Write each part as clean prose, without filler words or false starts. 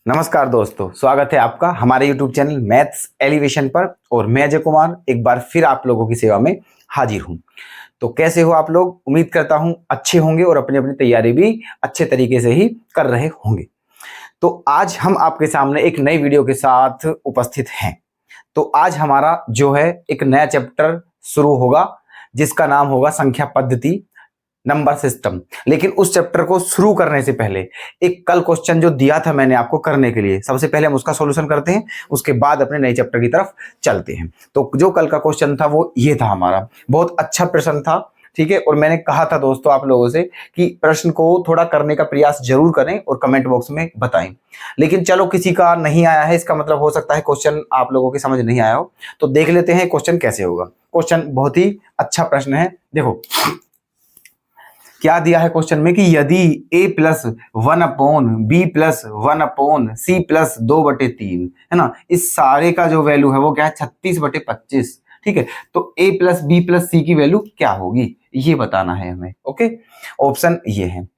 नमस्कार दोस्तों, स्वागत है आपका हमारे YouTube चैनल मैथ्स एलिवेशन पर। और मैं अजय कुमार एक बार फिर आप लोगों की सेवा में हाजिर हूं। तो कैसे हो आप लोग? उम्मीद करता हूं अच्छे होंगे और अपनी अपनी तैयारी भी अच्छे तरीके से ही कर रहे होंगे। तो आज हम आपके सामने एक नई वीडियो के साथ उपस्थित हैं। तो आज हमारा जो है एक नया चैप्टर शुरू होगा जिसका नाम होगा संख्या पद्धति, नंबर सिस्टम। लेकिन उस चैप्टर को शुरू करने से पहले एक कल क्वेश्चन जो दिया था मैंने आपको करने के लिए, सबसे पहले हम उसका सॉल्यूशन करते हैं, उसके बाद अपने नए चैप्टर की तरफ चलते हैं। तो जो कल का क्वेश्चन था वो ये था हमारा, बहुत अच्छा प्रश्न था, ठीक है। और मैंने कहा था दोस्तों आप लोगों से कि प्रश्न को थोड़ा करने का प्रयास जरूर करें और कमेंट बॉक्स में बताएं। लेकिन चलो किसी का नहीं आया है, इसका मतलब हो सकता है क्वेश्चन आप लोगों की समझ नहीं आया हो। तो देख लेते हैं क्वेश्चन कैसे होगा। क्वेश्चन बहुत ही अच्छा प्रश्न है। देखो क्या दिया है क्वेश्चन में कि यदि a प्लस 1/b+1/c+2/3 है ना, इस सारे का जो वैल्यू है वो क्या है 36/25, ठीक है। तो a प्लस बी प्लस सी की वैल्यू क्या होगी ये बताना है हमें। ओके, ऑप्शन ये है।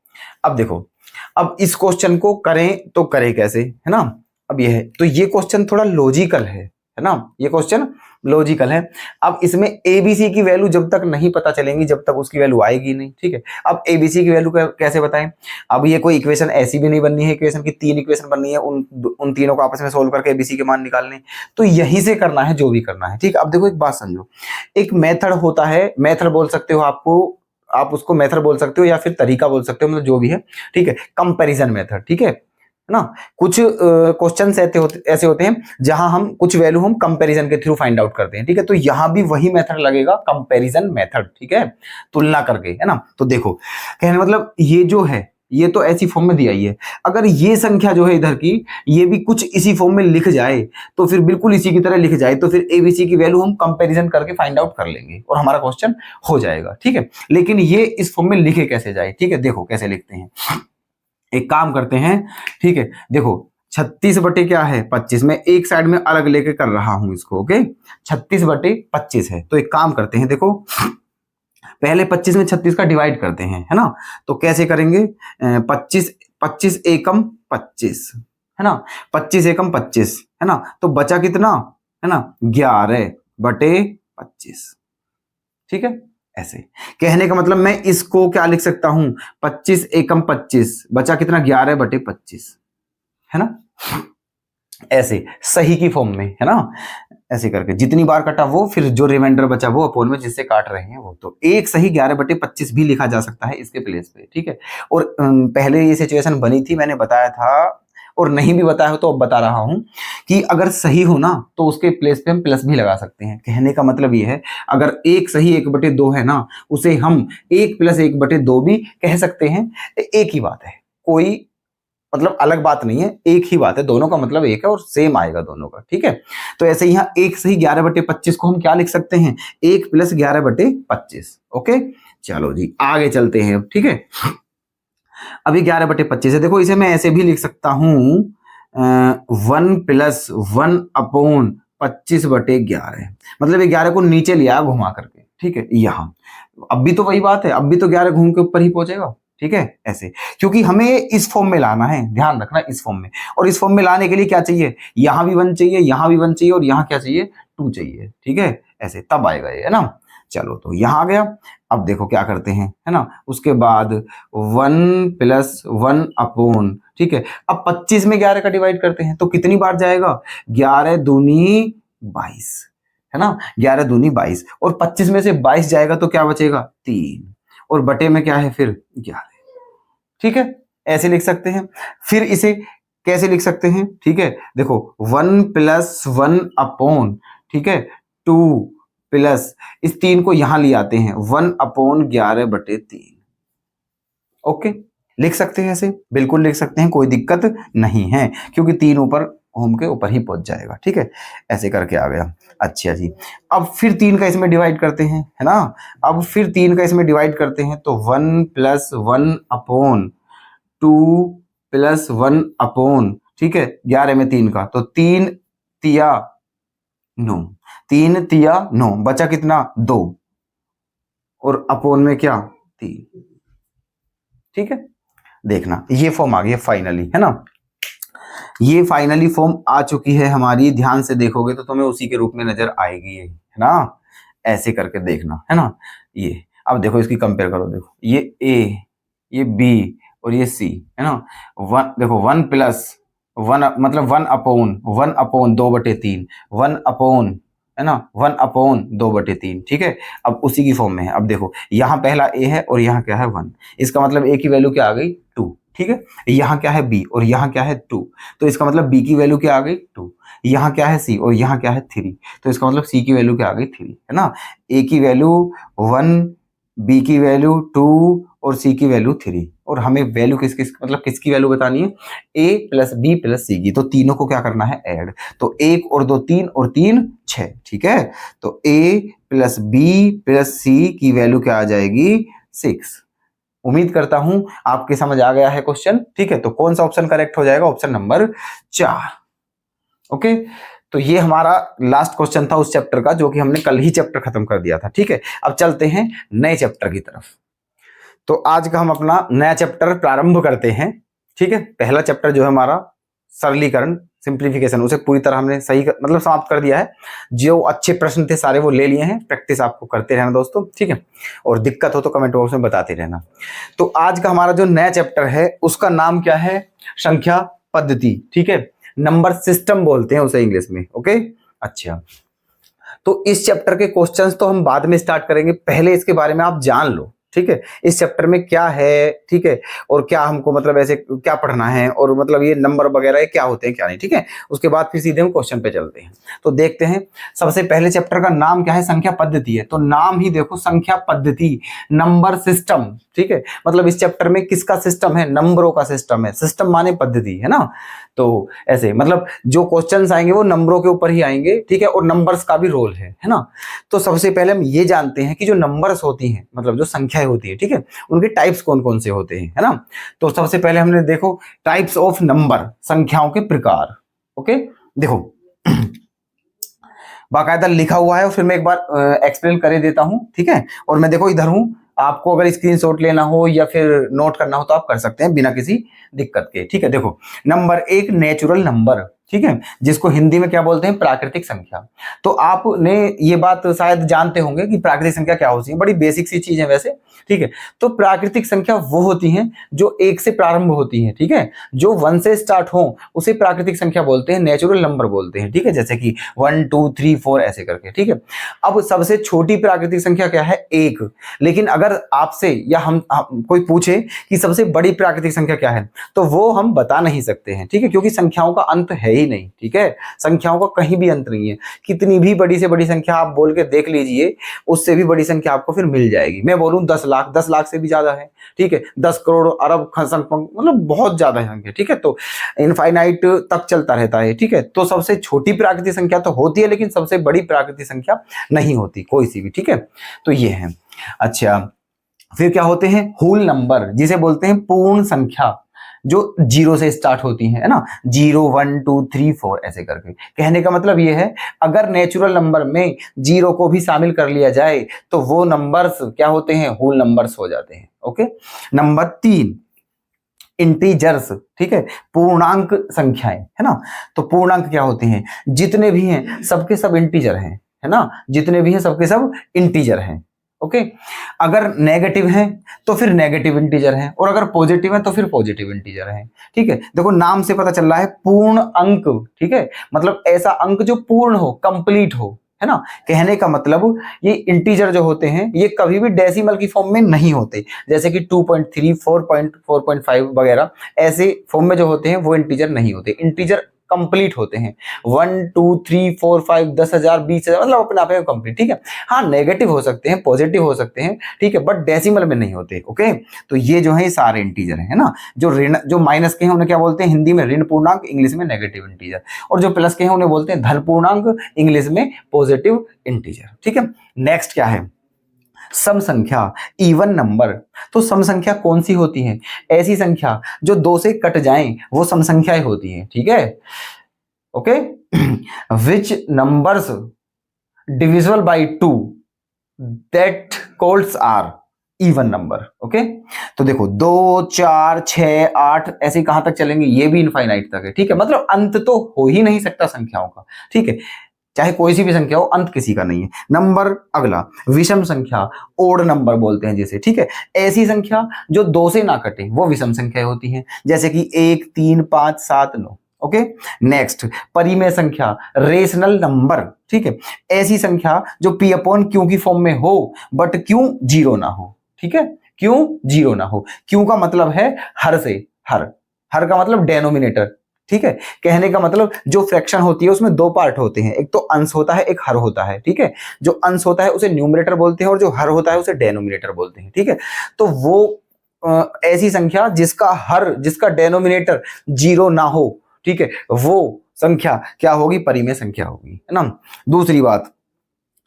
अब देखो, अब इस क्वेश्चन को करें तो करें कैसे, है ना। अब ये है, तो ये क्वेश्चन थोड़ा लॉजिकल है ना, ये क्वेश्चन लॉजिकल है। अब इसमें एबीसी की वैल्यू जब तक नहीं पता चलेंगी जब तक उसकी वैल्यू आएगी नहीं, ठीक है। अब एबीसी की वैल्यू कैसे बताएं? अब ये कोई इक्वेशन ऐसी भी नहीं बननी है, इक्वेशन की 3 इक्वेशन बननी है, उन तीनों को आपस में सोल्व करके एबीसी के मान निकालने। तो यहीं से करना है जो भी करना है, ठीक है। अब देखो एक बात समझो, एक मेथड होता है, मेथड बोल सकते हो आप उसको मेथड बोल सकते हो या फिर तरीका बोल सकते हो, मतलब जो भी है, ठीक है। कंपैरिजन मेथड, ठीक है ना। कुछ क्वेश्चंस ऐसे होते हैं जहां हम कुछ वैल्यू हम कंपैरिजन के थ्रू फाइंड आउट करते हैं, ठीक है। तो यहां भी वही मेथड लगेगा, कंपैरिजन मेथड, ठीक है, तुलना करके, है ना। तो देखो कहने मतलब ये जो है ये तो ऐसी फॉर्म में दिया ही है। अगर ये संख्या जो है इधर की ये भी कुछ इसी फॉर्म में लिख जाए तो फिर बिल्कुल इसी की तरह लिख जाए तो फिर एबीसी की वैल्यू हम कंपैरिजन करके फाइंड आउट कर लेंगे और हमारा क्वेश्चन हो जाएगा, ठीक है। लेकिन ये इस फॉर्म में लिखे कैसे जाए, ठीक है। देखो कैसे लिखते हैं, एक काम करते हैं, ठीक है। देखो 36/क्या है 25, मैं एक साइड में अलग लेके कर रहा हूं इसको, ओके। 36/25 है, तो एक काम करते हैं, देखो पहले 25 में 36 का डिवाइड करते हैं, है ना। तो कैसे करेंगे? 25 25 एकम 25, है ना, 25 एकम 25, है ना। तो बचा कितना, है ना, 11/25, ठीक है। ऐसे कहने का मतलब मैं इसको क्या लिख सकता हूं, 25 एकम 25 बचा कितना 11/25, है ना। ऐसे सही की फॉर्म में, है ना, ऐसे करके जितनी बार कटा वो फिर जो रिमाइंडर बचा वो अपोन में जिससे काट रहे हैं वो, तो एक सही 11/25 भी लिखा जा सकता है इसके प्लेस पे, ठीक है। और पहले ये सिचुएशन बनी थी, मैंने बताया था, और नहीं भी बताया हो तो अब बता रहा हूं कि अगर सही हो ना तो उसके प्लेस पे हम प्लस भी लगा सकते हैं। कहने का मतलब ये है, अगर एक सही 1/2 है ना, उसे हम 1 + 1/2 भी कह सकते हैं। एक ही बात है, कोई मतलब अलग बात नहीं है, एक ही बात है, दोनों का मतलब एक है और सेम आएगा दोनों का, ठीक है। तो ऐसे यहाँ एक सही 11/25 को हम क्या लिख सकते हैं, 1 + 11/25, ओके। चलो जी आगे चलते हैं, ठीक है। अभी 11/25 है, देखो इसे मैं ऐसे भी लिख सकता हूं 1 + 1/25/11, मतलब ये 11 को नीचे लिया घुमा करके, ठीक है। यहाँ अब भी तो वही बात है, अब भी तो 11 घूम के ऊपर ही पहुंचेगा, ठीक है। ऐसे क्योंकि हमें इस फॉर्म में लाना है, ध्यान रखना इस फॉर्म में। और इस फॉर्म में लाने के लिए क्या चाहिए, यहां भी 1 चाहिए, यहां भी 1 चाहिए और यहां क्या चाहिए 2 चाहिए, ठीक है। ऐसे तब आएगा ये, है ना। चलो तो यहां आ गया। अब देखो क्या करते हैं, है ना, उसके बाद 1 + 1 ठीक है। अब 25 में 11 का डिवाइड करते हैं तो कितनी बार जाएगा, 11 दूनी 22, है ना, 11 दूनी 22 और 25 में से 22 जाएगा तो क्या बचेगा 3 और बटे में क्या है फिर 11, ठीक है। ऐसे लिख सकते हैं। फिर इसे कैसे लिख सकते हैं, ठीक है। देखो 1 + 1 ठीक है 2 प्लस इस 3 को यहां ले आते हैं 1/11/3, ओके। लिख सकते हैं, ऐसे बिल्कुल लिख सकते हैं, कोई दिक्कत नहीं है क्योंकि 3 ऊपर होम के ऊपर ही पहुंच जाएगा, ठीक है। ऐसे करके आ गया। अच्छा जी, अब फिर 3 का इसमें डिवाइड करते हैं, है ना। अब फिर 3 का इसमें डिवाइड करते हैं तो 1 + 1/2 + 1 ठीक है 11 में 3 का, तो 3 तिया 9, 3 तिया 9 बचा कितना 2 और अपोन में क्या 3, ठीक है। देखना ये फॉर्म आ गई फाइनली, है ना। ये फाइनली फॉर्म आ चुकी है हमारी, ध्यान से देखोगे तो तुम्हें उसी के रूप में नजर आएगी, है ना, ऐसे करके देखना, है ना। ये अब देखो इसकी कंपेयर करो, देखो ये ए, ये बी और ये सी, है ना। वन देखो, 1+1 मतलब 1/1/1/2/3, 1/, है ना, 1/2/3, ठीक है। अब उसी की फॉर्म में है। अब देखो यहाँ पहला ए है और यहाँ क्या है 1, इसका मतलब ए की वैल्यू क्या आ गई 2, ठीक है। यहाँ क्या है बी और यहाँ क्या है 2, तो इसका मतलब बी की वैल्यू क्या आ गई 2। यहाँ क्या है सी और यहाँ क्या है 3, तो इसका मतलब सी की वैल्यू क्या आ गई 3, है ना। ए की वैल्यू 1, बी की वैल्यू 2 और सी की वैल्यू 3, और हमें वैल्यू मतलब किसकी वैल्यू बतानी है, ए प्लस बी प्लस सी की। तो तीनों को क्या करना है, ऐड। तो 1 और 2 3 और 3 6, ठीक है। तो ए प्लस बी प्लस सी की वैल्यू क्या आ जाएगी 6। उम्मीद करता हूं आपके समझ आ गया है क्वेश्चन, ठीक है। तो कौन सा ऑप्शन करेक्ट हो जाएगा, ऑप्शन नंबर 4। ओके, तो ये हमारा लास्ट क्वेश्चन था उस चैप्टर का, जो कि हमने कल ही चैप्टर खत्म कर दिया था, ठीक है। अब चलते हैं नए चैप्टर की तरफ। तो आज का हम अपना नया चैप्टर प्रारंभ करते हैं, ठीक है। पहला चैप्टर जो है हमारा सरलीकरण, सिंप्लीफिकेशन, उसे पूरी तरह हमने सही मतलब समाप्त कर दिया है। जो अच्छे प्रश्न थे सारे वो ले लिए हैं। प्रैक्टिस आपको करते रहना दोस्तों, ठीक है। और दिक्कत हो तो कमेंट बॉक्स में बताते रहना। तो आज का हमारा जो नया चैप्टर है उसका नाम क्या है, संख्या पद्धति, ठीक है। नंबर सिस्टम बोलते हैं उसे इंग्लिश में, ओके। अच्छा, तो इस चैप्टर के क्वेश्चंस तो हम बाद में स्टार्ट करेंगे, पहले इसके बारे में आप जान लो, ठीक है। इस चैप्टर में क्या है, ठीक है, और क्या हमको मतलब ऐसे क्या पढ़ना है, और मतलब ये नंबर वगैरह क्या होते हैं क्या नहीं, ठीक है। उसके बाद फिर सीधे हम क्वेश्चन पे चलते हैं। तो देखते हैं, सबसे पहले चैप्टर का नाम क्या है, संख्या पद्धति है। तो नाम ही देखो, संख्या पद्धति, नंबर सिस्टम, ठीक है। मतलब इस चैप्टर में किसका सिस्टम है, नंबरों का सिस्टम है। सिस्टम माने पद्धति, है ना। तो ऐसे मतलब जो क्वेश्चंस आएंगे वो नंबरों के ऊपर ही आएंगे, ठीक है, और नंबर्स का भी रोल है ना। तो सबसे पहले हम ये जानते हैं कि जो नंबर्स होती हैं, मतलब जो संख्याएं होती है, ठीक है, उनके टाइप्स कौन कौन से होते हैं, है ना। तो सबसे पहले हमने देखो टाइप्स ऑफ नंबर, संख्याओं के प्रकार। ओके, देखो बाकायदा लिखा हुआ है और फिर मैं एक बार एक्सप्लेन कर देता हूं, ठीक है। और मैं देखो इधर हूं, आपको अगर स्क्रीनशॉट लेना हो या फिर नोट करना हो तो आप कर सकते हैं बिना किसी दिक्कत के, ठीक है। देखो, नंबर एक नेचुरल नंबर, ठीक है, जिसको हिंदी में क्या बोलते हैं, प्राकृतिक संख्या। तो आपने ये बात शायद जानते होंगे कि प्राकृतिक संख्या क्या होती है, बड़ी बेसिक सी चीज है वैसे, ठीक है। तो प्राकृतिक संख्या वो होती हैं जो 1 से प्रारंभ होती हैं, ठीक है। जो 1 से स्टार्ट हो उसे प्राकृतिक संख्या बोलते हैं, नेचुरल नंबर बोलते हैं, ठीक है। जैसे कि 1 2 3 4 ऐसे करके, ठीक है। अब सबसे छोटी प्राकृतिक संख्या क्या है, 1। लेकिन अगर आपसे या हम कोई पूछे कि सबसे बड़ी प्राकृतिक संख्या क्या है, तो वो हम बता नहीं सकते हैं, ठीक है, क्योंकि संख्याओं का अंत है ही नहीं, ठीक है। संख्याओं का कहीं भी अंत नहीं है। कितनी भी बड़ी से बड़ी संख्या आप बोल के देख लीजिए, उससे भी बड़ी संख्या आपको फिर मिल जाएगी। मैं बोलूं 10 लाख, 10 लाख से भी ज्यादा है, ठीक है। 10 करोड़ अरब मतलब बहुत ज्यादा है, ठीक है। तो इनफाइनाइट तक चलता रहता है, ठीक है। तो सबसे छोटी प्राकृतिक संख्या तो होती है, लेकिन सबसे बड़ी प्राकृतिक संख्या नहीं होती कोई सी भी, ठीक है। तो ये है। अच्छा, फिर क्या होते हैं, होल नंबर, जिसे बोलते हैं पूर्ण संख्या, जो 0 से स्टार्ट होती है ना, 0 1 2 3 4 ऐसे करके। कहने का मतलब ये है, अगर नेचुरल नंबर में 0 को भी शामिल कर लिया जाए तो वो नंबर्स क्या होते हैं, होल नंबर्स हो जाते हैं। ओके, नंबर 3 इंटीजर्स, ठीक है, पूर्णांक संख्याएं, है ना। तो पूर्णांक क्या होते हैं, जितने भी हैं सबके सब इंटीजर हैं, है ना। जितने भी हैं सबके सब इंटीजर हैं। ओके, अगर नेगेटिव है तो फिर नेगेटिव इंटीजर है, और अगर पॉजिटिव है तो फिर पॉजिटिव इंटीजर है, ठीक है। देखो नाम से पता चल रहा है पूर्ण अंक, ठीक है, मतलब ऐसा अंक जो पूर्ण हो, कंप्लीट हो, है ना। कहने का मतलब ये इंटीजर जो होते हैं ये कभी भी डेसिमल की फॉर्म में नहीं होते, जैसे कि 2.3 4.5 वगैरह ऐसे फॉर्म में जो होते हैं वो इंटीजर नहीं होते। इंटीजर कंप्लीट होते हैं, 1 2 3 4 5 10,000 20,000, मतलब अपने आप में कंप्लीट, ठीक है। हाँ, नेगेटिव हो सकते हैं, पॉजिटिव हो सकते हैं, ठीक है, बट डेसिमल में नहीं होते। ओके, तो ये जो है सारे इंटीजर है ना। जो ऋण, जो माइनस के हैं उन्हें क्या बोलते हैं हिंदी में, ऋण पूर्णांक, इंग्लिश में नेगेटिव इंटीजर, और जो प्लस के हैं उन्हें बोलते हैं धन पूर्णांक, इंग्लिश में पॉजिटिव इंटीजर, ठीक है। नेक्स्ट क्या है, सम संख्या, इवन नंबर। तो सम संख्या कौन सी होती है, ऐसी संख्या जो 2 से कट जाएं वो सम संख्याएं होती हैं, ठीक है। Okay, which numbers divisible by 2 that called are even number. Okay, तो देखो 2 4 6 8 ऐसे कहां तक चलेंगे, ये भी इनफाइनाइट तक है। ठीक है, मतलब अंत तो हो ही नहीं सकता संख्याओं का। ठीक है, चाहे कोई सी भी संख्या हो, अंत किसी का नहीं है। नंबर अगला विषम संख्या, ओड नंबर बोलते हैं जिसे। ठीक है, ऐसी संख्या जो 2 से ना कटे वो विषम संख्या होती है, जैसे कि 1 3 5 7 9। ओके, नेक्स्ट परिमेय संख्या, रेशनल नंबर। ठीक है, ऐसी संख्या जो पी अपॉन क्यू की फॉर्म में हो बट क्यू जीरो ना हो। ठीक है, क्यू जीरो ना हो। क्यू का मतलब है हर से, हर का मतलब डेनोमिनेटर। ठीक है, कहने का मतलब जो फ्रैक्शन होती है उसमें दो पार्ट होते हैं, एक तो अंश होता है, एक हर होता है। ठीक है, जो अंश होता है उसे न्यूमरेटर बोलते हैं और जो हर होता है उसे डेनोमिनेटर बोलते हैं। ठीक है, तो वो ऐसी संख्या जिसका डेनोमिनेटर जीरो ना हो, ठीक है, वो संख्या क्या होगी, परिमेय संख्या होगी, है ना। दूसरी बात,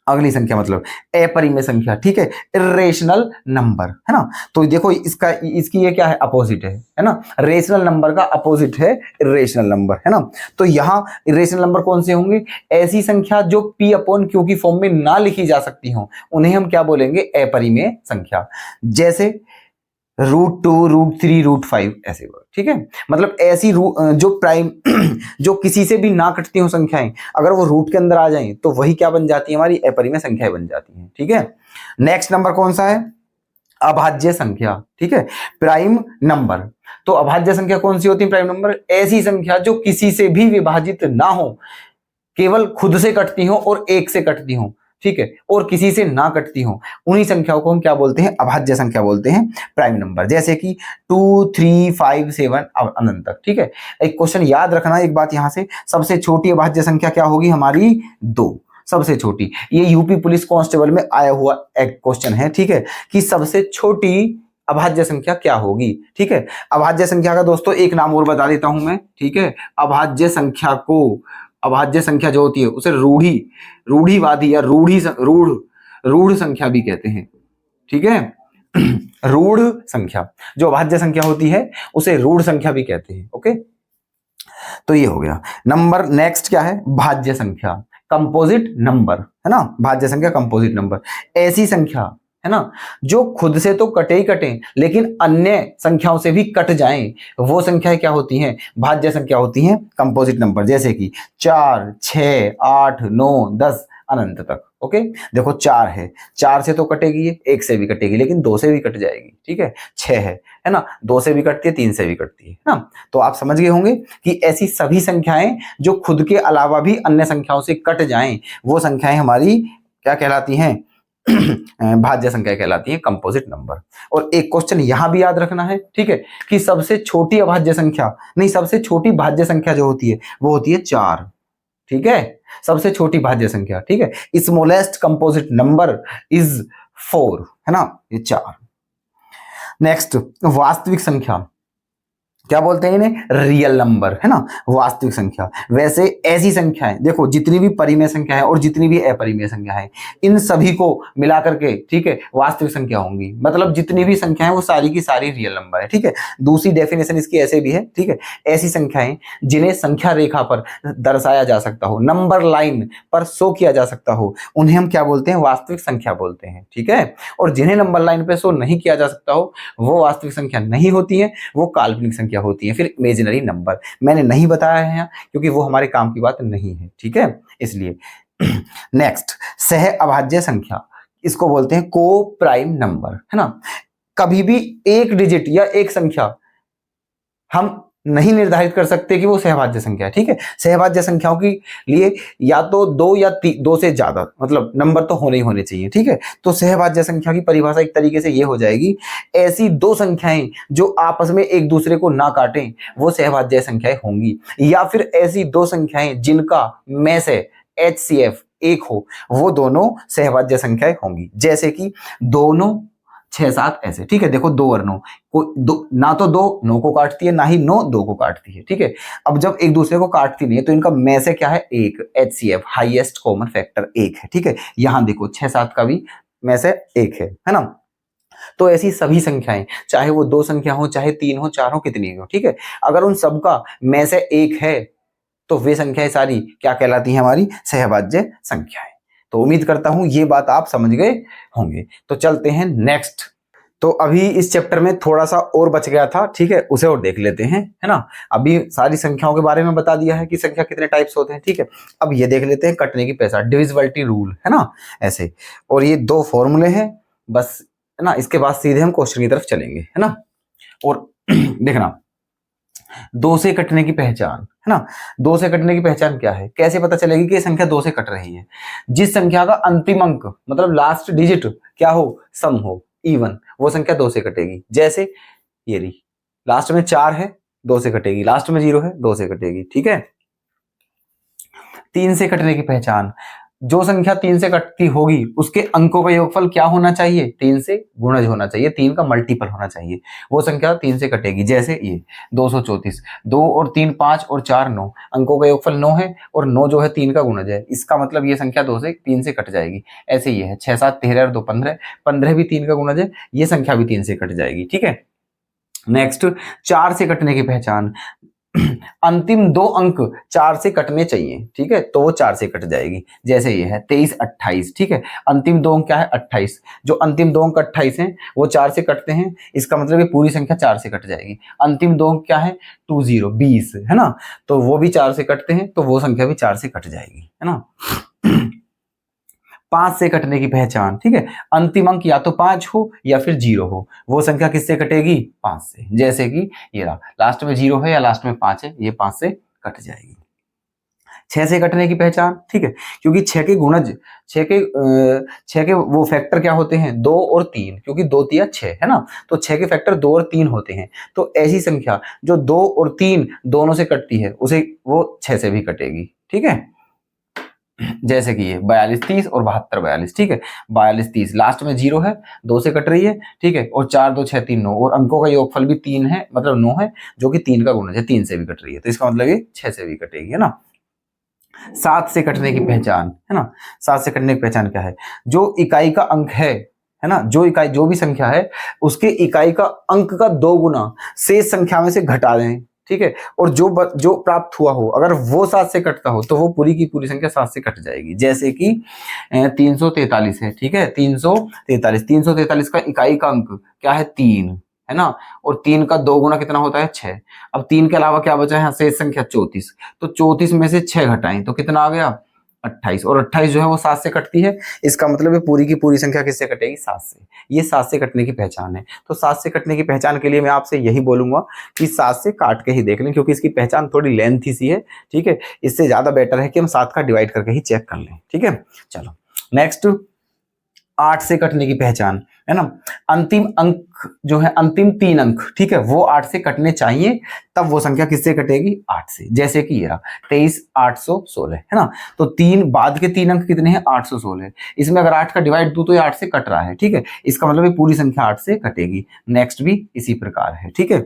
अगली संख्या मतलब अपरिमेय संख्या। ठीक है, इरेशनल नंबर, है ना। तो देखो इसकी ये क्या है, अपोजिट है ना। रेशनल नंबर का अपोजिट है इरेशनल नंबर, है ना। तो यहाँ इरेशनल नंबर कौन से होंगे, ऐसी संख्या जो पी अपॉन क्यू की फॉर्म में ना लिखी जा सकती हो, उन्हें हम क्या बोलेंगे, अपरिमेय संख्या। जैसे √2 √3 √5 ऐसे वर्ड। ठीक है, मतलब ऐसी जो प्राइम जो किसी से भी ना कटती हो संख्याएं, अगर वो रूट के अंदर आ जाएं तो वही क्या बन जाती है, हमारी अपरिमेय संख्याएं बन जाती हैं। ठीक है, नेक्स्ट नंबर कौन सा है, अभाज्य संख्या। ठीक है, प्राइम नंबर। तो अभाज्य संख्या कौन सी होती है, प्राइम नंबर ऐसी संख्या जो किसी से भी विभाजित ना हो, केवल खुद से कटती हो और एक से कटती हो। ठीक है, और किसी से ना कटती हो, उन्हीं संख्याओं को हम क्या बोलते हैं, अभाज्य संख्या बोलते हैं, प्राइम नंबर। जैसे कि 2 3 5 7 अनंत तक। ठीक है, एक क्वेश्चन याद रखना एक बात यहां से, सबसे छोटी अभाज्य संख्या क्या होगी हमारी, 2, सबसे छोटी। ये यूपी पुलिस कांस्टेबल में आया हुआ एक क्वेश्चन है। ठीक है, कि सबसे छोटी अभाज्य संख्या क्या होगी। ठीक है, अभाज्य संख्या का दोस्तों एक नाम और बता देता हूं मैं। ठीक है, अभाज्य संख्या जो होती है उसे रूढ़िवादी या रूढ़ संख्या भी कहते हैं। ठीक है, रूढ़ संख्या, जो अभाज्य संख्या होती है उसे रूढ़ संख्या भी कहते हैं। ओके, तो ये हो गया नंबर। नेक्स्ट क्या है, भाज्य संख्या, कंपोजिट नंबर, है ना। भाज्य संख्या कंपोजिट नंबर, ऐसी संख्या, है ना, जो खुद से तो कटे ही कटे लेकिन अन्य संख्याओं से भी कट जाएं, वो संख्याएं क्या होती हैं, भाज्य संख्या होती हैं, कंपोजिट नंबर। जैसे कि 4 6 8 9 10 अनंत तक। ओके, देखो 4 है, 4 से तो कटेगी ये, 1 से भी कटेगी लेकिन 2 से भी कट जाएगी। ठीक है, 6 है ना, 2 से भी कटती है, 3 से भी कटती है ना। तो आप समझ गए होंगे कि ऐसी सभी संख्याएं जो खुद के अलावा भी अन्य संख्याओं से कट जाएं, वो संख्याएं हमारी क्या कहलाती हैं, भाज्य संख्या कहलाती है, कंपोजिट नंबर। और एक क्वेश्चन यहां भी याद रखना है। ठीक है, कि सबसे छोटी अभाज्य संख्या नहीं, सबसे छोटी भाज्य संख्या जो होती है वो होती है 4। ठीक है, सबसे छोटी भाज्य संख्या। ठीक है, स्मॉलेस्ट कंपोजिट नंबर इज 4, है ना, ये 4। नेक्स्ट वास्तविक संख्या, क्या बोलते हैं इन्हें, रियल नंबर, है ना, वास्तविक संख्या। वैसे ऐसी संख्याएं देखो, जितनी भी परिमेय संख्या है और जितनी भी अपरिमेय संख्या है, इन सभी को मिलाकर के, ठीक है, वास्तविक संख्या होंगी। मतलब जितनी भी संख्याएं वो सारी की सारी रियल नंबर है। ठीक है, दूसरी डेफिनेशन इसकी ऐसे भी है। ठीक है, ऐसी संख्याएं जिन्हें संख्या रेखा पर दर्शाया जा सकता हो, नंबर लाइन पर शो किया जा सकता हो, उन्हें हम क्या बोलते हैं, वास्तविक संख्या बोलते हैं। ठीक है, और जिन्हें नंबर लाइन पे शो नहीं किया जा सकता हो, वो वास्तविक संख्या नहीं होती है, वो काल्पनिक संख्या होती है, फिर इमेजिनरी नंबर। मैंने नहीं बताया है क्योंकि वो हमारे काम की बात नहीं है। ठीक है, इसलिए नेक्स्ट सह अभाज्य संख्या, इसको बोलते हैं को प्राइम नंबर, है ना। कभी भी एक डिजिट या एक संख्या हम नहीं निर्धारित कर सकते कि वो सहभाज्य संख्या है। ठीक है, सहभाज्य संख्याओं के लिए या तो 2 या 2 से ज्यादा मतलब नंबर तो होने ही होने चाहिए। ठीक है, तो सहभाज्य संख्या की परिभाषा एक तरीके से ये हो जाएगी, ऐसी दो संख्याएं जो आपस में एक दूसरे को ना काटें वो सहभाज्य संख्याएं होंगी, या फिर ऐसी दो संख्याएं जिनका में से HCF एक हो, वो दोनों सहभाज्य संख्याएं होंगी। जैसे कि दोनों 6 7 ऐसे। ठीक है, देखो 2 और 9 ना तो 2 9 को काटती है, ना ही 9 2 को काटती है। ठीक है, अब जब एक दूसरे को काटती नहीं है तो इनका में से क्या है, एक, HCF हाईएस्ट कॉमन फैक्टर 1 है। ठीक है, यहां देखो 6 7 का भी में से 1 है ना। तो ऐसी सभी संख्याएं, चाहे वो 2 संख्या हो, चाहे 3 हो, 4 हो, कितनी हो, ठीक है, अगर उन सबका में से 1 है तो वे संख्याएं सारी क्या कहलाती हैं, हमारी सहभाज्य संख्याएं। तो उम्मीद करता हूं ये बात आप समझ गए होंगे। तो चलते हैं नेक्स्ट तो अभी इस चैप्टर में थोड़ा सा और बच गया था, ठीक है, उसे और देख लेते हैं, है ना। अभी सारी संख्याओं के बारे में बता दिया है कि संख्या कितने टाइप्स होते हैं, ठीक है। अब ये देख लेते हैं कटने की पहचान, डिविजिबिलिटी रूल, है ना, ऐसे। और ये दो फॉर्मूले हैं बस, है ना। इसके बाद सीधे हम क्वेश्चन की तरफ चलेंगे, है ना। और देखना, दो से कटने की पहचान, है ना। दो से कटने की पहचान क्या है, कैसे पता चलेगी कि ये संख्या दो से कट रही है? जिस संख्या का अंतिम अंक मतलब लास्ट डिजिट क्या हो, सम हो, इवन, वो संख्या दो से कटेगी। जैसे ये रही, लास्ट में 4 है, दो से कटेगी, लास्ट में 0 है, दो से कटेगी, ठीक है। 3 से कटने की पहचान, जो संख्या 3 से कटती होगी उसके अंकों का योगफल क्या होना चाहिए, 3 से गुणज होना चाहिए, 3 का मल्टीपल होना चाहिए, वो संख्या 3 से कटेगी। जैसे ये 234, 2 और 3 5 और 4 9, अंकों का योगफल 9 है और 9 जो है 3 का गुणज है, इसका मतलब ये संख्या 3 से कट जाएगी। ऐसे ये है 6 7 13 और 2 15, 15 भी 3 का गुणज है, ये संख्या भी 3 से कट जाएगी, ठीक है। नेक्स्ट, 4 से कटने की पहचान, अंतिम 2 अंक 4 से कटने चाहिए, ठीक है, तो वो 4 से कट जाएगी। जैसे ये है 23 28, ठीक है, अंतिम 2 अंक क्या है 28, जो अंतिम 2 अंक 28 हैं वो 4 से कटते हैं, इसका मतलब ये पूरी संख्या 4 से कट जाएगी। अंतिम 2 अंक क्या है 20, है ना, तो वो भी 4 से कटते हैं, तो वो संख्या भी 4 से कट जाएगी, है ना। 5 से कटने की पहचान, ठीक है, अंतिम अंक या तो 5 हो या फिर 0 हो, वो संख्या किससे कटेगी, 5 से। जैसे कि ये रहा, लास्ट में 0 है या लास्ट में 5 है, ये 5 से कट जाएगी। 6 से कटने की पहचान, ठीक है, क्योंकि 6 के गुणज, 6 के वो फैक्टर क्या होते हैं 2 और 3, क्योंकि 2 तिया 6, है ना, तो 6 के फैक्टर 2 और 3 होते हैं, तो ऐसी संख्या जो 2 और 3 दोनों से कटती है उसे वो 6 से भी कटेगी, ठीक है। जैसे कि ये 42 30 और 72 42, ठीक है, 42 30 लास्ट में 0 है, 2 से कट रही है, ठीक है, और 4 2 6 3 9, और अंकों का योगफल भी 3 है, मतलब 9 है, जो कि 3 का गुणज है, 3 से भी कट रही है, तो इसका मतलब ये 6 से भी कटेगी, है ना। 7 से कटने की पहचान, है ना, 7 से कटने की पहचान क्या है, जो इकाई का अंक है ना, जो इकाई जो भी संख्या है उसके इकाई का अंक का 2 गुना शेष संख्या में से घटा दें, ठीक है, और जो प्राप्त हुआ हो अगर वो 7 से कटता हो तो वो पूरी की पूरी संख्या 7 से कट जाएगी। जैसे कि 343 है, ठीक है, 343 का इकाई का अंक क्या है 3, है ना, और 3 का 2 गुना कितना होता है 6। अब 3 के अलावा क्या बचा है शेष संख्या 34, तो 34 में से 6 घटाएं तो कितना आ गया 28, और 28 जो है वो 7 से कटती है, इसका मतलब है पूरी की पूरी संख्या किससे कटेगी 7 से। ये 7 से कटने की पहचान है। तो 7 से कटने की पहचान के लिए मैं आपसे यही बोलूंगा कि 7 से काट के ही देख लें, क्योंकि इसकी पहचान थोड़ी लेंथी सी है, ठीक है, इससे ज्यादा बेटर है कि हम 7 का डिवाइड करके ही चेक कर लें, ठीक है। चलो नेक्स्ट, 8 से कटने की पहचान, है ना, अंतिम अंक जो है अंतिम 3 अंक, ठीक है, वो 8 से कटने चाहिए, तब वो संख्या किससे कटेगी 8 से। जैसे कि ये 23 816, है ना, तो 3 बाद के 3 अंक कितने हैं 816, इसमें अगर 8 का डिवाइड दूं तो ये 8 से कट रहा है, ठीक है, इसका मतलब ये पूरी संख्या 8 से कटेगी। नेक्स्ट भी इसी प्रकार है, ठीक है।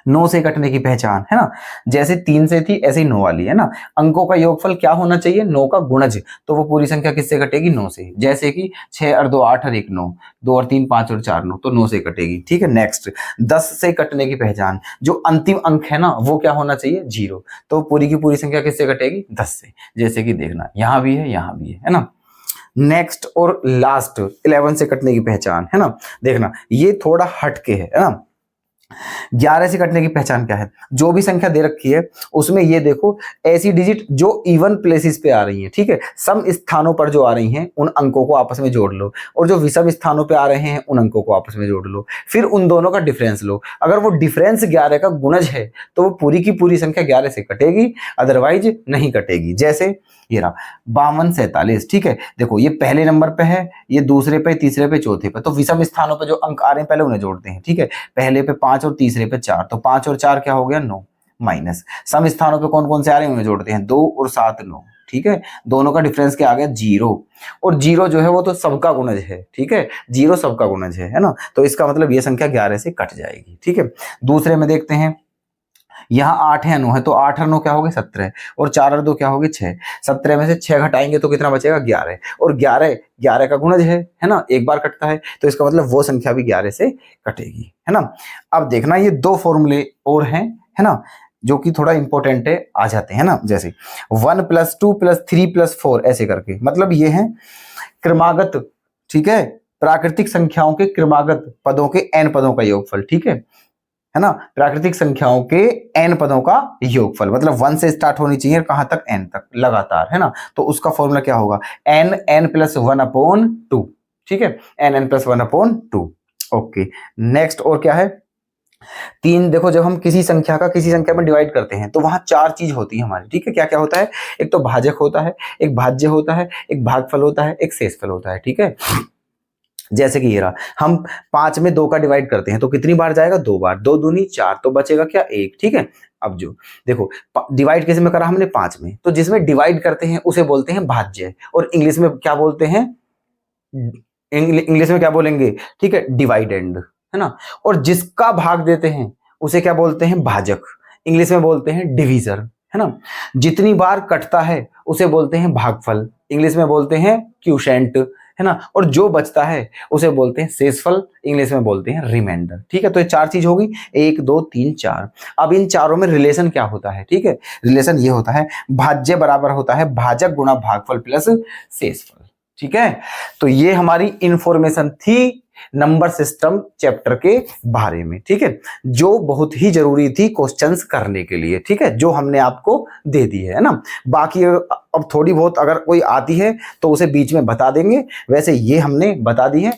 9 से कटने की पहचान, है ना, जैसे 3 से थी ऐसे ही 9 वाली, है ना, अंकों का योगफल क्या होना चाहिए 9 का गुणज, तो वो पूरी संख्या किससे कटेगी 9 से। जैसे कि 6 और 2 8 और 1 9, 2 और 3 5 और 4 9, तो 9 से कटेगी, ठीक है। नेक्स्ट, 10 से कटने की पहचान, जो अंतिम अंक है ना वो क्या होना चाहिए 0, तो पूरी की पूरी संख्या किससे कटेगी 10 से। जैसे कि देखना यहाँ भी है यहाँ भी है ना। नेक्स्ट और लास्ट 11 से कटने की पहचान, है ना, देखना ये थोड़ा हटके है ना। 11 से कटने की पहचान क्या है, जो भी संख्या दे रखी है उसमें ये देखो ऐसी डिजिट जो इवन प्लेसेस पे आ रही है, ठीक है, सम स्थानों पर जो आ रही हैं उन अंकों को आपस में जोड़ लो, और जो विषम स्थानों पे आ रहे हैं उन अंकों को आपस में जोड़ लो, फिर उन दोनों का डिफरेंस लो। अगर वो डिफरेंस 11 का गुणज है तो वो पूरी की पूरी संख्या 11 से कटेगी, अदरवाइज नहीं कटेगी। जैसे ये रहा 52 47, ठीक है, देखो ये पहले नंबर पे है, ये दूसरे पे, तीसरे पे, चौथे पे, तो विषम स्थानों पे जो अंक आ रहे हैं पहले उन्हें जोड़ते हैं, ठीक है, पहले पे 5 और तीसरे पे 4, तो 5 और 4 क्या हो गया 9, माइनस सम स्थानों पे कौन कौन से आ रहे हैं उन्हें जोड़ते हैं 2 और 7 9, ठीक है, दोनों का डिफरेंस क्या आ गया 0, और 0 जो है वो तो सबका गुणज है, ठीक है, 0 सबका गुणज है ना, तो इसका मतलब ये संख्या 11 से कट जाएगी, ठीक है। दूसरे में देखते हैं, यहाँ 8 है 9 है, तो 8 और 9 क्या हो गए 17, और 4 और 2 क्या हो गए 6, 17 में से 6 घटाएंगे तो कितना बचेगा 11, और 11 का गुणज है ना, एक बार कटता है, तो इसका मतलब वो संख्या भी 11 से कटेगी, है ना। अब देखना ये 2 फॉर्मूले और हैं, है ना, जो कि थोड़ा इंपॉर्टेंट है, आ जाते हैं ना, जैसे 1 + 2 + 3 + 4 ऐसे करके, मतलब ये है क्रमागत, ठीक है, प्राकृतिक संख्याओं के क्रमागत पदों के n पदों का योगफल, ठीक है ना, प्राकृतिक संख्याओं के n पदों का योगफल, मतलब 1 से स्टार्ट होनी चाहिए कहां तक, n तक लगातार, है ना। तो उसका फॉर्मूला क्या होगा, n+1/2, ठीक है, n+1/2। ओके, नेक्स्ट और क्या है, 3, देखो जब हम किसी संख्या का किसी संख्या में डिवाइड करते हैं तो वहां 4 चीज होती है हमारी, ठीक है। क्या क्या होता है, एक तो भाजक होता है, एक भाज्य होता है, एक भागफल होता है, एक शेषफल होता है, ठीक है। जैसे कि ये रहा, हम 5 में 2 का डिवाइड करते हैं तो कितनी बार जाएगा, 2 बार, 2 दूनी 4, तो बचेगा क्या, 1, ठीक है। अब जो देखो डिवाइड किस में करा हमने, 5 में, तो जिसमें डिवाइड करते हैं उसे बोलते हैं भाज्य, और इंग्लिश में क्या बोलते हैं, इंग्लिश में क्या बोलेंगे, ठीक है, डिवाइडेंड, है ना। और जिसका भाग देते हैं उसे क्या बोलते हैं, भाजक, इंग्लिश में बोलते हैं डिवीजर, है ना। जितनी बार कटता है उसे बोलते हैं भागफल, इंग्लिश में बोलते हैं क्यूशेंट, है ना। और जो बचता है उसे बोलते हैं शेषफल, इंग्लिश में बोलते हैं रिमाइंडर, ठीक है। तो ये 4 चीज होगी, 1 2 3 4। अब इन चारों में रिलेशन क्या होता है, ठीक है, रिलेशन ये होता है, भाज्य बराबर होता है भाजक गुणा भागफल प्लस शेषफल, ठीक है। तो ये हमारी इंफॉर्मेशन थी नंबर सिस्टम चैप्टर के बारे में, ठीक है, जो बहुत ही जरूरी थी क्वेश्चंस करने के लिए, ठीक है, जो हमने आपको दे दी है ना। बाकी अब थोड़ी बहुत अगर कोई आती है तो उसे बीच में बता देंगे, वैसे ये हमने बता दी है,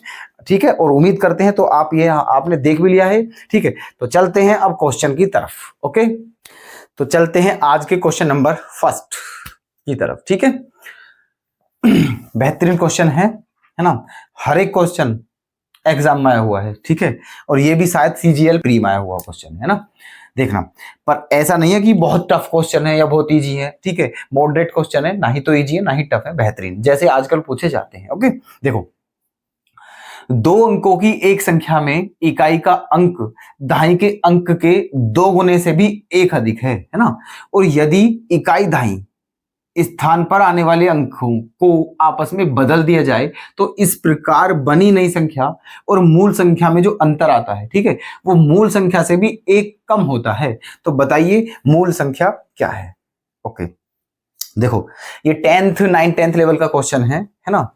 ठीक है। और उम्मीद करते हैं तो आप ये आपने देख भी लिया है, ठीक है। तो चलते हैं अब क्वेश्चन की तरफ, ओके। तो चलते हैं आज के क्वेश्चन नंबर 1 की तरफ, ठीक है। बेहतरीन क्वेश्चन है ना, हर एक क्वेश्चन एग्जाम में आया हुआ है, ठीक है, और ये भी शायद सीजीएल प्री में आया हुआ क्वेश्चन है ना, देखना। पर ऐसा नहीं है कि बहुत टफ क्वेश्चन है या बहुत इजी है, ठीक है, मॉडरेट क्वेश्चन है, ना ही तो इजी है ना ही टफ है, बेहतरीन जैसे आजकल पूछे जाते हैं, ओके। देखो 2 अंकों की एक संख्या में इकाई का अंक दहाई के अंक के 2 गुने से भी 1 अधिक है ना, और यदि इकाई दहाई स्थान पर आने वाले अंकों को आपस में बदल दिया जाए तो इस प्रकार बनी नई संख्या और मूल संख्या में जो अंतर आता है, ठीक है, वो मूल संख्या से भी 1 कम होता है। तो बताइए मूल संख्या क्या है, ओके। देखो ये 10th 9th 10th लेवल का क्वेश्चन है ना।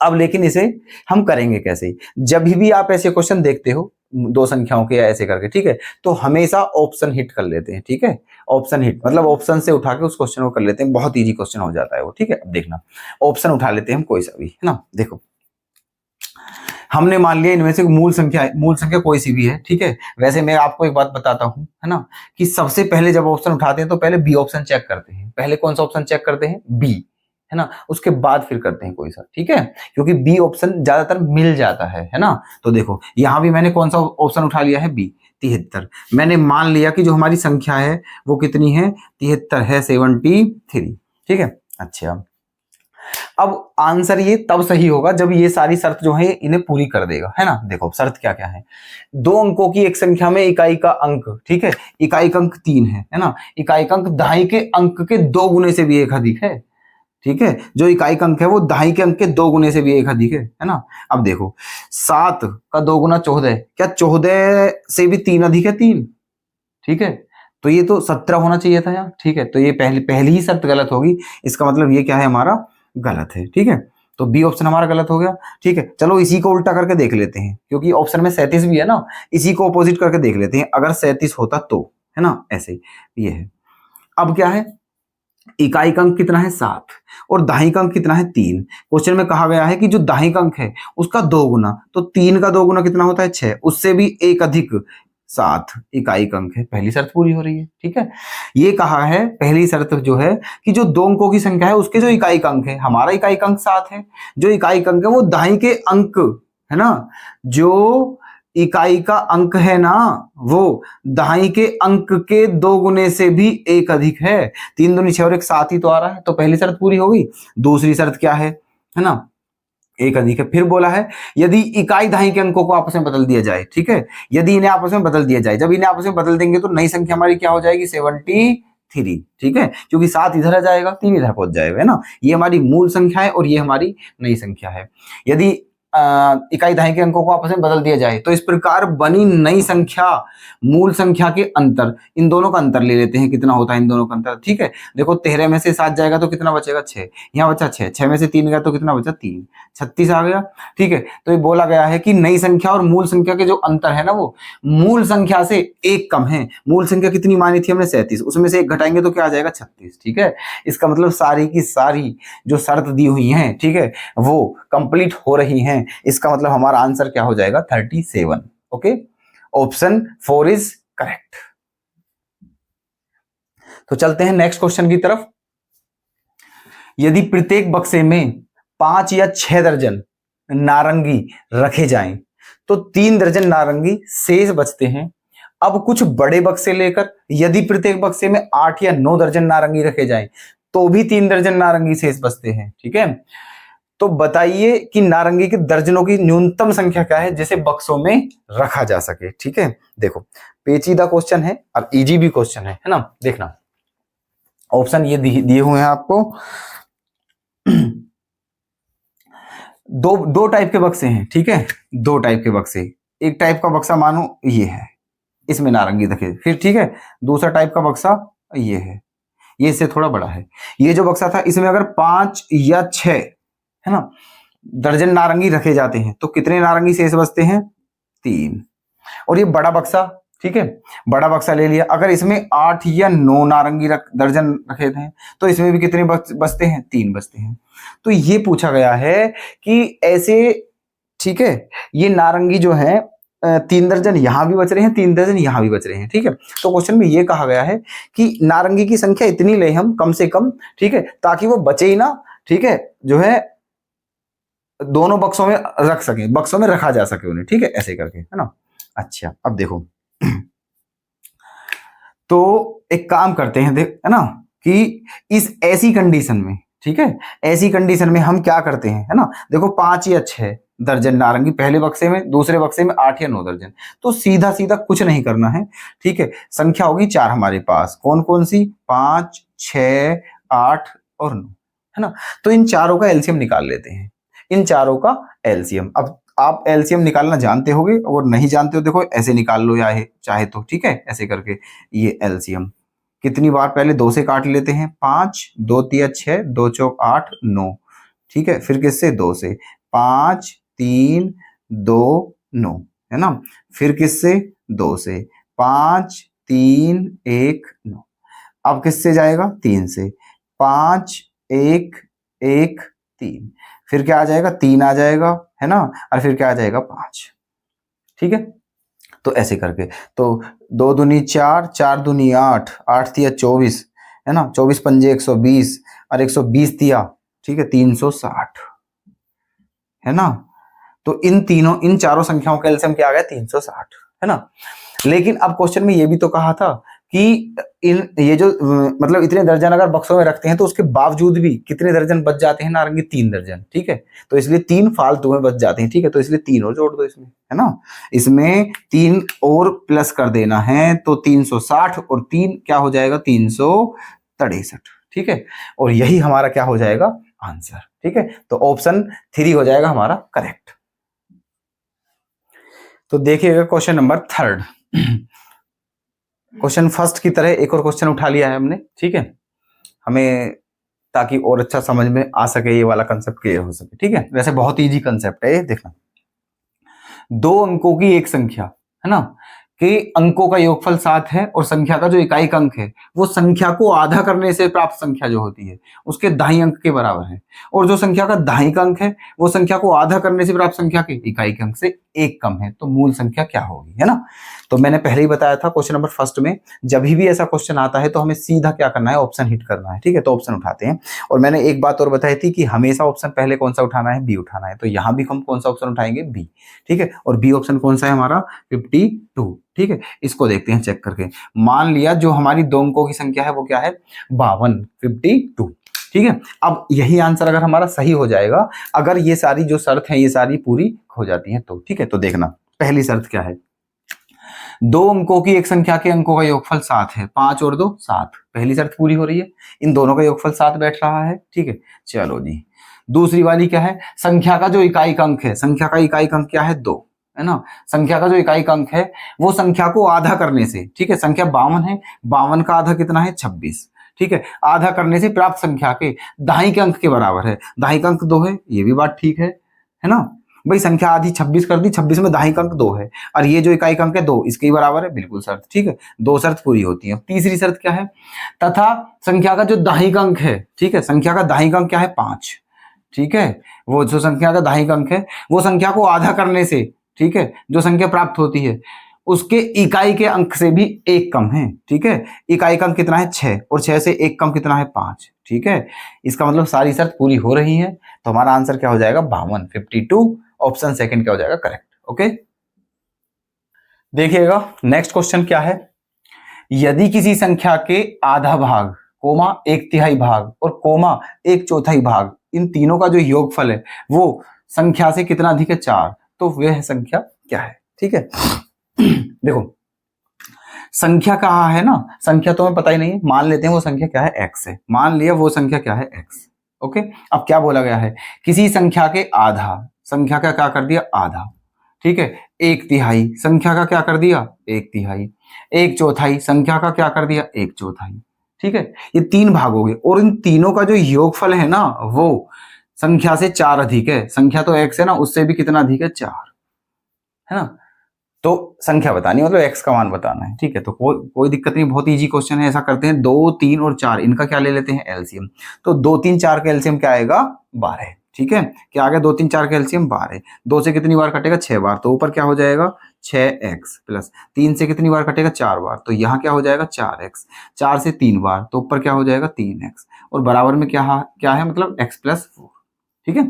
अब लेकिन इसे हम करेंगे कैसे, जब भी आप ऐसे क्वेश्चन देखते हो 2 संख्याओं के या ऐसे करके, ठीक है, तो हमेशा ऑप्शन हिट कर लेते हैं, ठीक है। ऑप्शन हिट मतलब ऑप्शन से उठा के उस क्वेश्चन को कर लेते हैं, बहुत इजी क्वेश्चन हो जाता है वो, ठीक है। अब देखना ऑप्शन उठा लेते हैं हम कोई सा भी, है ना। देखो हमने मान लिया इनमें से मूल संख्या कोई सी भी है, ठीक है। वैसे मैं आपको एक बात बताता हूं, है ना, कि सबसे पहले जब ऑप्शन उठाते हैं तो पहले बी ऑप्शन चेक करते हैं, पहले कौन सा ऑप्शन चेक करते हैं, बी, है ना, उसके बाद फिर करते हैं कोई सा, ठीक है, क्योंकि बी ऑप्शन ज्यादातर मिल जाता है ना। तो देखो यहां भी मैंने कौन सा ऑप्शन उठा लिया है, बी 73। मैंने मान लिया कि जो हमारी संख्या है वो कितनी है, 73 है, 73, ठीक है। अच्छा अब आंसर ये तब सही होगा जब ये सारी शर्त जो है इन्हें पूरी कर देगा, है ना। देखो शर्त क्या क्या है, 2 अंकों की एक संख्या में इकाई का अंक, ठीक है, इकाई का अंक 3 है ना, इकाई का अंक दहाई के अंक के 2 गुने से भी 1 अधिक है, ठीक है, जो इकाई का अंक है वो दहाई के अंक के 2 गुने से भी 1 अधिक है ना। अब देखो 7 का 2 गुना 14, क्या 14 से भी 3 अधिक है, 3, ठीक है, तो ये तो 17 होना चाहिए था यार, ठीक है। तो ये पहली ही शर्त गलत होगी, इसका मतलब ये क्या है, हमारा गलत है, ठीक है। तो बी ऑप्शन हमारा गलत हो गया, ठीक है। चलो इसी को उल्टा करके देख लेते हैं, क्योंकि ऑप्शन में 37 भी है ना, इसी को अपोजिट करके देख लेते हैं, अगर 37 होता तो, है ना, ऐसे ये है। अब क्या है, इकाई का अंक कितना है 7 और दहाई का अंक कितना है 3। क्वेश्चन में कहा गया है कि जो दहाई का अंक है उसका 2 गुना, तो 3 का 2 गुना कितना होता है 6, उससे भी 1 अधिक 7 इकाई का अंक है, पहली शर्त पूरी हो रही है, ठीक है। ये कहा है पहली शर्त जो है कि जो 2 अंकों की संख्या है उसके जो इकाई का अंक है, हमारा इकाई का अंक 7 है, जो इकाई का अंक है वो दहाई के अंक, है ना, जो इकाई का अंक है ना वो दहाई के अंक के 2 गुने से भी 1 अधिक है, 3 दूनी 6 और 1 7 ही तो आ रहा है, तो पहली शर्त पूरी हो गई। दूसरी शर्त क्या है ना, 1 अधिक है। फिर बोला है यदि इकाई दहाई के अंकों को आपस में बदल दिया जाए, ठीक है, यदि इन्हें आपस में बदल दिया जाए, जब इन्हें आपस में बदल देंगे तो नई संख्या हमारी क्या हो जाएगी, 73, ठीक है, क्योंकि 7 इधर आ जाएगा, 3 इधर पहुंच जाएगा, है ना। ये हमारी मूल संख्या है और ये हमारी नई संख्या है। यदि इकाई दहाई के अंकों को आपस में बदल दिया जाए। तो इस प्रकार बनी नई संख्या मूल संख्या के अंतर, इन दोनों का अंतर ले लेते हैं, कितना होता है इन दोनों का अंतर। ठीक है, देखो 13 में से 7 जाएगा तो कितना बचेगा 6, यहाँ बचा 6, 6 में से 3 गया तो कितना बचा 3, 36 आ गया। ठीक है, तो ये बोला गया है कि नई संख्या और मूल संख्या के जो अंतर है ना वो मूल संख्या से 1 कम है। मूल संख्या कितनी मानी थी हमने 37, उसमें से 1 घटाएंगे तो क्या आ जाएगा 36। ठीक है, इसका मतलब सारी की सारी जो शर्त दी हुई है, ठीक है, वो कंप्लीट हो रही हैं। इसका मतलब हमारा आंसर क्या हो जाएगा 37। Okay, option 4 is correct. तो चलते हैं नेक्स्ट क्वेश्चन की तरफ। यदि प्रत्येक बक्से में 5 या 6 दर्जन नारंगी रखे जाएं तो 3 दर्जन नारंगी शेष बचते हैं। अब कुछ बड़े बक्से लेकर यदि प्रत्येक बक्से में 8 या 9 दर्जन नारंगी रखे जाएं तो भी 3 दर्जन नारंगी शेष बचते हैं। ठीक है, तो बताइए कि नारंगी के दर्जनों की न्यूनतम संख्या क्या है जिसे बक्सों में रखा जा सके। ठीक है, देखो पेचीदा क्वेश्चन है और इजी भी क्वेश्चन है ना। देखना ऑप्शन ये दिए हुए हैं आपको। दो टाइप के बक्से हैं। ठीक है, 2 टाइप के बक्से। एक टाइप का बक्सा मानो ये है, इसमें नारंगी रखे, फिर ठीक है दूसरा टाइप का बक्सा ये है, ये इससे थोड़ा बड़ा है। ये जो बक्सा था इसमें अगर 5 या 6 है ना दर्जन नारंगी रखे जाते हैं तो कितने नारंगी शेष बचते हैं 3। और ये बड़ा बक्सा, ठीक है बड़ा बक्सा ले लिया, अगर इसमें 8 या 9 नारंगी दर्जन रखे थे तो इसमें भी कितने बचते हैं 3 बचते हैं। तो ये पूछा गया है कि ऐसे, ठीक है ये नारंगी जो है 3 दर्जन यहां भी बच रहे हैं, 3 दर्जन यहां भी बच रहे हैं। ठीक है, तो क्वेश्चन में ये कहा गया है कि नारंगी की संख्या इतनी ले हम कम से कम, ठीक है ताकि वो बचे ही ना, ठीक है जो है दोनों बक्सों में रख सके, बक्सों में रखा जा सके उन्हें। ठीक है, ऐसे करके है ना। अच्छा अब देखो तो एक काम करते हैं देख है ना कि इस ऐसी कंडीशन में, ठीक है ऐसी कंडीशन में हम क्या करते हैं है ना, देखो 5 या 6 दर्जन नारंगी पहले बक्से में, दूसरे बक्से में 8 या 9 दर्जन, तो सीधा सीधा कुछ नहीं करना है। ठीक है, संख्या होगी 4 हमारे पास, कौन कौन सी 5, 6, 8 और 9 है ना। तो इन चारों का एलसीएम निकाल लेते हैं, इन चारों का एलसीएम। अब आप एलसीएम निकालना जानते होगे और नहीं जानते हो देखो ऐसे निकाल लो या चाहे तो, ठीक है ऐसे करके। ये एलसीएम कितनी बार पहले 2 से काट लेते हैं, 5 2 3 6 2 चौक 8 9, ठीक है फिर किससे 2 से 5 3 2 9 है ना, फिर किससे 2 से 5 3 1 9, अब किससे जाएगा 3 से 5 1 1 3, फिर क्या आ जाएगा 3 आ जाएगा है ना, और फिर क्या आ जाएगा 5। ठीक है, तो ऐसे करके तो 2 दूनी 4 4 दूनी 8 8 तिया 24 है ना, 24 पंजे 120 और 120 तिया, ठीक है 360 है ना। तो इन चारों संख्याओं का एलसीएम क्या आ गया 360 है ना। लेकिन अब क्वेश्चन में ये भी तो कहा था कि ये जो मतलब इतने दर्जन अगर बक्सों में रखते हैं तो उसके बावजूद भी कितने दर्जन बच जाते हैं नारंगी 3 दर्जन। ठीक है, तो इसलिए 3 फालतू में बच जाते हैं। ठीक है, तो इसलिए 3 और जोड़ दो इसमें है ना, इसमें 3 और प्लस कर देना है तो 360 और 3 क्या हो जाएगा 363। ठीक है, और यही हमारा क्या हो जाएगा आंसर। ठीक है, तो ऑप्शन 3 हो जाएगा हमारा करेक्ट। तो देखिएगा क्वेश्चन नंबर 3। क्वेश्चन फर्स्ट की तरह एक और क्वेश्चन उठा लिया है हमने। ठीक है, हमें ताकि और अच्छा समझ में आ सके, ये वाला कंसेप्ट क्लियर हो सके। ठीक है, वैसे बहुत इजी कंसेप्ट है ये, देखना 2 अंकों की एक संख्या है ना कि अंकों का योगफल 7 है और संख्या का जो इकाई अंक है वो संख्या को आधा करने से प्राप्त संख्या जो होती है उसके दाहिने अंक के बराबर है, और जो संख्या का दाहिने अंक है वो संख्या को आधा करने से प्राप्त संख्या के इकाई अंक से 1 कम है, तो मूल संख्या क्या होगी है ना। तो मैंने पहले ही बताया था क्वेश्चन नंबर फर्स्ट में जब भी ऐसा क्वेश्चन आता है तो हमें सीधा क्या करना है ऑप्शन हिट करना है। ठीक है, तो ऑप्शन उठाते हैं, और मैंने एक बात और बताई थी कि हमेशा ऑप्शन पहले कौन सा उठाना है बी उठाना है, तो यहाँ भी हम कौन सा ऑप्शन उठाएंगे बी। ठीक है, और बी ऑप्शन कौन सा है हमारा 52। ठीक है, इसको देखते हैं चेक करके। मान लिया जो हमारी 2 अंकों की संख्या है वो क्या है 52 52। ठीक है, अब यही आंसर अगर हमारा सही हो जाएगा अगर ये सारी जो शर्त है ये सारी पूरी हो जाती है तो। ठीक है, तो देखना पहली शर्त क्या है, 2 अंकों की एक संख्या के अंकों का योगफल 7 है, 5 और 2 7, पहली शर्त पूरी हो रही है, इन दोनों का योगफल 7 बैठ रहा है। ठीक है, चलो जी दूसरी वाली क्या है, संख्या का जो इकाई अंक है, संख्या का इकाई अंक क्या है 2, है ना। संख्या का जो इकाई अंक है वो संख्या को आधा करने से, ठीक है, संख्या 52 है, 52 का आधा कितना है 26, ठीक है, आधा करने से प्राप्त संख्या के दाहिने अंक के बराबर है। दाहिने अंक 2 है, ये भी बात ठीक है ना। भाई संख्या आधी 26 कर दी, 26 में दाहिने अंक 2 है और ये जो इकाई अंक है 2, इसके ही बराबर है, बिल्कुल शर्त, ठीक है, 2 शर्त पूरी होती है। तीसरी शर्त क्या है, तथा संख्या का जो दाहिने अंक है, ठीक है, संख्या का दाहिने अंक क्या है 5, ठीक है, वो जो संख्या का दाहिने अंक है वो संख्या को आधा करने से, ठीक है, जो संख्या प्राप्त होती है उसके इकाई के अंक से भी 1 कम है, ठीक है। इकाई का अंक कितना है 6 और 6 से 1 कम कितना है 5, ठीक है। इसका मतलब सारी शर्त पूरी हो रही है, तो हमारा आंसर क्या हो जाएगा 52, 52, ऑप्शन सेकंड क्या हो जाएगा करेक्ट। ओके, देखिएगा नेक्स्ट क्वेश्चन क्या है, यदि किसी संख्या के आधा भाग, कोमा 1/3 भाग और कोमा 1/4 भाग, इन तीनों का जो योगफल है वो संख्या से कितना अधिक है 4, तो वह संख्या क्या है, ठीक है। देखो संख्या कहाँ है ना, संख्या तो हमें पता ही नहीं है, मान लेते हैं वो संख्या क्या है x है, मान लिया वो संख्या क्या है x। ओके, अब क्या बोला गया है, किसी संख्या के आधा, संख्या का क्या कर दिया आधा, ठीक है, 1/3 संख्या का क्या कर दिया 1/3, 1/4 संख्या का क्या कर दिया 1/4, ठीक है। ये 3 भाग हो गए और इन तीनों का जो योगफल है ना वो संख्या से 4 अधिक है, संख्या तो x है ना, उससे भी कितना अधिक है 4, है ना। तो संख्या बतानी मतलब x का मान बताना है, ठीक है। तो कोई दिक्कत नहीं, बहुत इजी क्वेश्चन है। ऐसा करते हैं 2, 3 और 4 इनका क्या ले लेते हैं एलसीएम। तो 2, 3, 4 का एलसीएम क्या आएगा 12, ठीक है। क्या आ गया 2, 3, 4 का एलसीएम 12, 2 से कितनी बार कटेगा 6 बार, तो ऊपर क्या हो जाएगा 6x प्लस 3 से कितनी बार कटेगा 4 बार, तो यहाँ क्या हो जाएगा 4x, 4 से 3 बार तो ऊपर क्या हो जाएगा 3x और बराबर में क्या है मतलब x प्लस 4, ठीक है।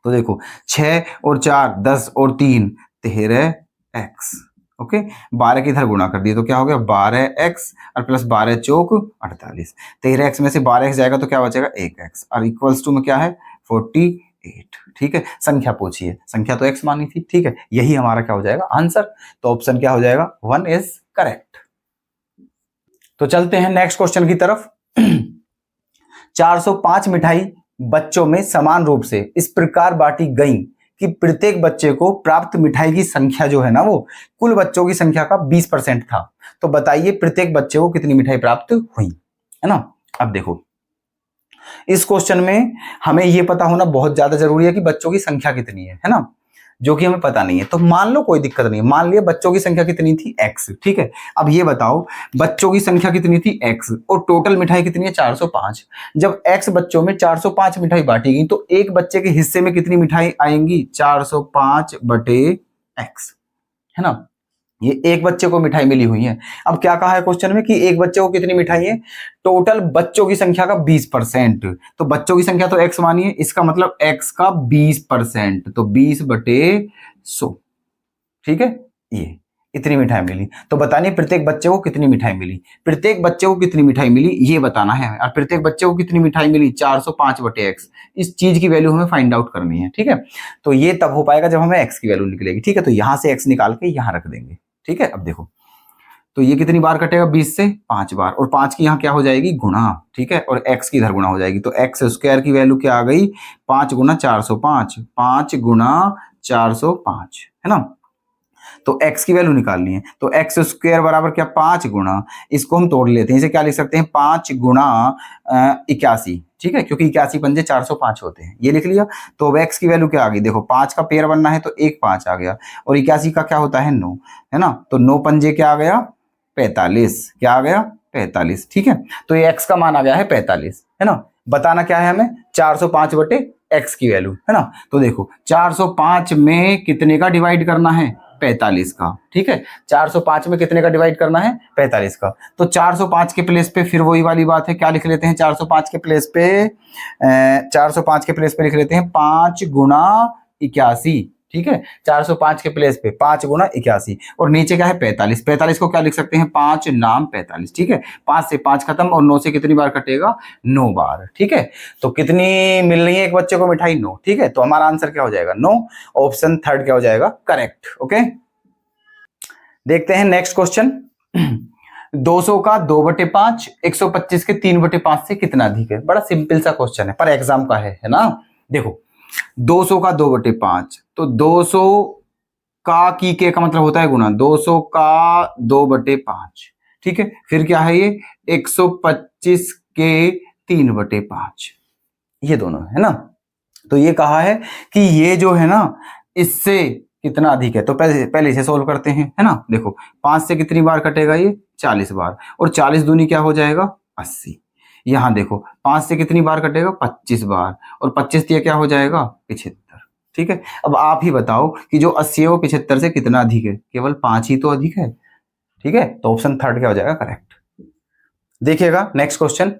तो देखो 6 और 4 10 और 3 13x, ओके, 12 के इधर गुणा कर दिए तो क्या हो गया 12x और प्लस 12 चौक 48, 13x में से 12x जाएगा तो क्या बचेगा 1x और इक्वल्स टू में क्या है 48, ठीक है। संख्या पूछिए, संख्या तो x मानी थी, ठीक है, यही हमारा क्या हो जाएगा आंसर, तो ऑप्शन क्या हो जाएगा 1 इज करेक्ट। तो चलते हैं नेक्स्ट क्वेश्चन की तरफ। 405 मिठाई बच्चों में समान रूप से इस प्रकार बांटी गई कि प्रत्येक बच्चे को प्राप्त मिठाई की संख्या जो है ना वो कुल बच्चों की संख्या का 20% था। तो बताइए प्रत्येक बच्चे को कितनी मिठाई प्राप्त हुई, है ना। अब देखो इस क्वेश्चन में हमें यह पता होना बहुत ज्यादा जरूरी है कि बच्चों की संख्या कितनी है ना, जो कि हमें पता नहीं है। तो मान लो कोई दिक्कत नहीं, मान लिया बच्चों की संख्या कितनी थी x, ठीक है। अब ये बताओ बच्चों की संख्या कितनी थी x और टोटल मिठाई कितनी है 405। जब x बच्चों में 405 मिठाई बांटी गई तो एक बच्चे के हिस्से में कितनी मिठाई आएंगी 405/x, है ना। ये एक बच्चे को मिठाई मिली हुई है। अब क्या कहा है क्वेश्चन में कि एक बच्चे को कितनी मिठाई है, टोटल बच्चों की संख्या का 20%। तो बच्चों की संख्या तो x मानी है, इसका मतलब x का 20%, तो 20/100, ठीक है। ये इतनी मिठाई मिली, तो बतानी प्रत्येक बच्चे को कितनी मिठाई मिली, प्रत्येक बच्चे को कितनी मिठाई मिली ये बताना है। और प्रत्येक बच्चे को कितनी मिठाई मिली 405/x, इस चीज की वैल्यू हमें फाइंड आउट करनी है, ठीक है। तो ये तब हो पाएगा जब हमें x की वैल्यू निकलेगी, ठीक है। तो यहां से x निकाल के यहां रख देंगे, ठीक है। अब देखो तो ये कितनी बार कटेगा 20 से 5 बार और 5 की यहाँ क्या हो जाएगी गुणा, ठीक है, और x की इधर गुणा हो जाएगी। तो x स्क्वायर की वैल्यू क्या आ गई 5 गुना 405, 5 गुना 405, है ना। तो x की वैल्यू निकालनी है, तो x स्क्वायर बराबर क्या 5 गुना, इसको हम तोड़ लेते हैं, इसे क्या लिख सकते हैं 5 गुना 81, ठीक है, क्योंकि 81 पंजे 405 होते हैं, ये लिख लिया। तो अब x की वैल्यू क्या आ गई, देखो 5 का पेयर बनना है तो 1 5 आ गया और 81 का क्या होता है 9, है ना। तो 9 पंजे क्या आ गया 45, क्या आ गया 45, ठीक है। तो ये x का मान आ गया है 45, है ना। बताना क्या है हमें 405/x की वैल्यू, है ना। तो देखो 405 में कितने का डिवाइड करना है 45 का, ठीक है। 405 में कितने का डिवाइड करना है 45 का। तो 405 के प्लेस पे फिर वही वाली बात है, क्या लिख लेते हैं 405 के प्लेस पे 405 के प्लेस पे लिख लेते हैं 5 गुना 81, ठीक है। 405 के प्लेस पे 5 गुना 81 और नीचे क्या है 45, 45 को क्या लिख सकते हैं 5 नाम 45, ठीक है। 5 से 5 खत्म और 9 से कितनी बार कटेगा 9 बार, ठीक है। तो कितनी मिल रही है एक बच्चे को मिठाई 9, ठीक है। तो हमारा आंसर क्या हो जाएगा 9, ऑप्शन थर्ड क्या हो जाएगा करेक्ट। ओके, देखते हैं नेक्स्ट क्वेश्चन। 200 का 2/5, 125 के 3/5 से कितना अधिक है। बड़ा सिंपल सा क्वेश्चन है पर एग्जाम का है ना। देखो 200 का 2/5, तो 200 का की के का मतलब होता है गुना, 200 का 2/5, ठीक है। फिर क्या है ये 125 के 3/5, ये दोनों है ना। तो ये कहा है कि ये जो है ना इससे कितना अधिक है, तो पहले पहले इसे सोल्व करते हैं, है ना। देखो 5 से कितनी बार कटेगा ये 40 बार, और 40 दूनी क्या हो जाएगा 80। यहां देखो 5 से कितनी बार कटेगा 25 बार, और 25 दिया क्या हो जाएगा 75, ठीक है। अब आप ही बताओ कि जो 80 है वो 75 से कितना अधिक है, केवल 5 ही तो अधिक है, ठीक है। तो ऑप्शन थर्ड क्या हो जाएगा करेक्ट। देखिएगा नेक्स्ट क्वेश्चन,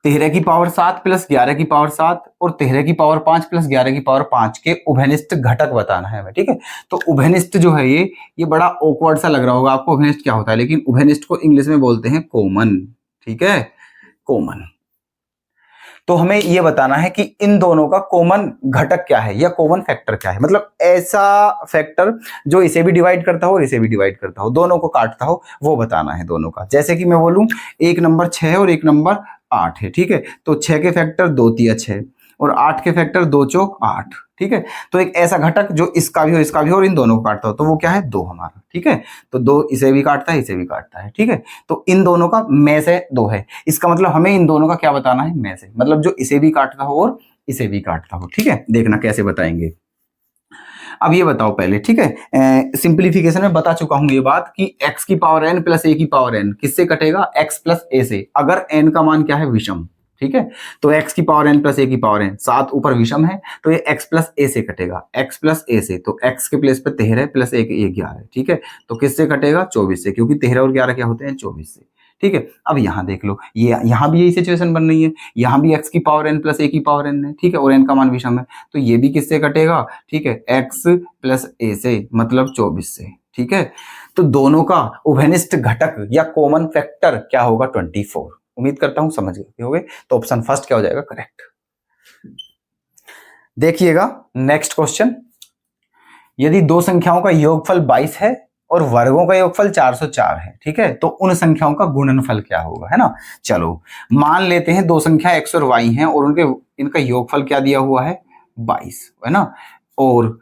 13 की पावर 7 प्लस 11 की पावर 7 और 13 की पावर 5 प्लस 11 की पावर 5 के उभयनिष्ठ घटक बताना है हमें, ठीक है। तो उभयनिष्ठ जो है ये बड़ा ऑकवर्ड सा लग रहा होगा आपको, उभयनिष्ठ क्या होता है, लेकिन उभयनिष्ठ को इंग्लिश में बोलते हैं कॉमन, ठीक है, कॉमन। तो हमें ये बताना है कि इन दोनों का कॉमन घटक क्या है या कॉमन फैक्टर क्या है, मतलब ऐसा फैक्टर जो इसे भी डिवाइड करता हो और इसे भी डिवाइड करता हो, दोनों को काटता हो, वो बताना है दोनों का। जैसे कि मैं बोलूं एक नंबर 6 और एक नंबर 8 है, ठीक है। तो 6 के फैक्टर 2 तिया 6 और 8 के फैक्टर 2 चौक 8, ठीक है। तो एक ऐसा घटक जो इसका भी हो इसका भी हो और इन दोनों को काटता हो, तो वो क्या है 2 हमारा, ठीक है। तो 2 इसे भी काटता है इसे भी काटता है, ठीक है। तो इन दोनों का में से 2 है, इसका मतलब हमें इन दोनों का क्या बताना है में से, मतलब जो इसे भी काटता हो और इसे भी काटता हो, ठीक है। देखना कैसे बताएंगे। अब ये बताओ पहले, ठीक है, सिंप्लीफिकेशन में बता चुका हूं ये बात कि x की पावर n प्लस a की पावर n किससे कटेगा x प्लस a से, अगर n का मान क्या है विषम, ठीक है। तो x की पावर n प्लस a की पावर n, 7 ऊपर विषम है तो ये x प्लस a से कटेगा, x प्लस a से, तो x के प्लेस पे 13 प्लस 1 ये 11, ठीक है। तो किससे कटेगा 24 से, क्योंकि 13 और 11 क्या होते हैं 24 से, ठीक है। अब यहां देख लो, ये यहां भी यही सिचुएशन बन रही है, यहां भी x की पावर n प्लस a की पावर n है, ठीक है, और n का मान विषम है, तो ये भी किससे कटेगा, ठीक है, x प्लस a से, मतलब 24 से, ठीक है। तो दोनों का उभयनिष्ठ घटक या कॉमन फैक्टर क्या होगा 24। उम्मीद करता हूं समझ गए होगे। तो ऑप्शन फर्स्ट क्या हो जाएगा करेक्ट। देखिएगा नेक्स्ट क्वेश्चन, यदि दो संख्याओं का योगफल 22 है और वर्गों का योगफल 404 है, ठीक है, तो उन संख्याओं का गुणनफल क्या होगा, है ना। चलो मान लेते हैं दो संख्या x और y हैं और उनके इनका योगफल क्या दिया हुआ है 22, है ना, और